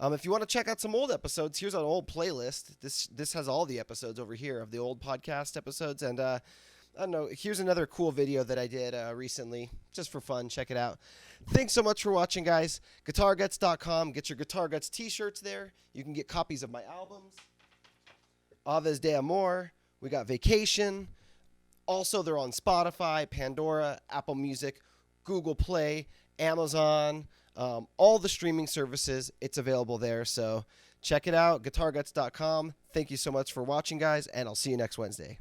If you want to check out some old episodes, here's an old playlist. This has all the episodes over here of the old podcast episodes. And I don't know, here's another cool video that I did recently, just for fun. Check it out. Thanks so much for watching, guys. GuitarGuts.com. Get your Guitar Guts t-shirts there. You can get copies of my albums. Aves de Amor. We got Vacation. Also, they're on Spotify, Pandora, Apple Music, Google Play, Amazon, all the streaming services. It's available there. So check it out, guitarguts.com. Thank you so much for watching, guys, and I'll see you next Wednesday.